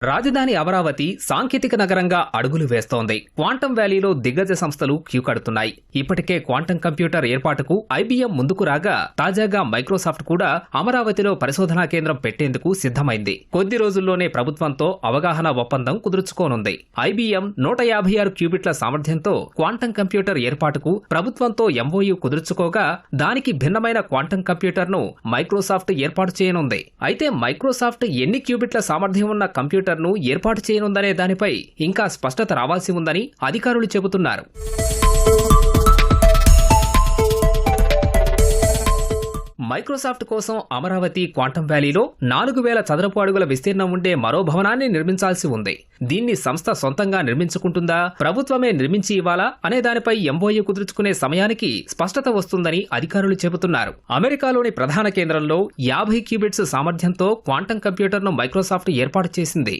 రాజధాని అమరావతి సాంకేతిక నగరంగా అడుగులు వేస్తోంది. క్వాంటం వ్యాలీలో దిగ్గజ సంస్థలు క్యూ కడుతున్నాయి. ఇప్పటికే క్వాంటం కంప్యూటర్ ఏర్పాటుకు ఐబీఎం ముందుకు రాగా, తాజాగా మైక్రోసాఫ్ట్ కూడా అమరావతిలో పరిశోధనా కేంద్రం పెట్టేందుకు సిద్ధమైంది. కొద్ది రోజుల్లోనే ప్రభుత్వంతో అవగాహన ఒప్పందం కుదుర్చుకోనుంది. ఐబీఎం 156 క్యూబిట్ల సామర్థ్యంతో క్వాంటం కంప్యూటర్ ఏర్పాటుకు ప్రభుత్వంతో ఎంఓయూ కుదుర్చుకోగా, దానికి భిన్నమైన క్వాంటం కంప్యూటర్ను మైక్రోసాఫ్ట్ ఏర్పాటు చేయనుంది. అయితే మైక్రోసాఫ్ట్ ఎన్ని క్యూబిట్ల సామర్థ్యం ఉన్న కంప్యూటర్ను ఏర్పాటు చేయనుందనే దానిపై ఇంకా స్పష్టత రావాల్సి ఉందని అధికారులు చెబుతున్నారు. మైక్రోసాఫ్ట్ కోసం అమరావతి క్వాంటం వ్యాలీలో 4000 చదరపు అడుగుల విస్తీర్ణం ఉండే మరో భవనాన్ని నిర్మించాల్సి ఉంది. దీన్ని సంస్థ సొంతంగా నిర్మించుకుంటుందా, ప్రభుత్వమే నిర్మించి ఇవ్వాలా అనే దానిపై ఎంఓయూ కుదుర్చుకునే సమయానికి స్పష్టత వస్తుందని అధికారులు చెబుతున్నారు. అమెరికాలోని ప్రధాన కేంద్రంలో 50 క్యూబిట్స్ సామర్థ్యంతో క్వాంటం కంప్యూటర్ను మైక్రోసాఫ్ట్ ఏర్పాటు చేసింది.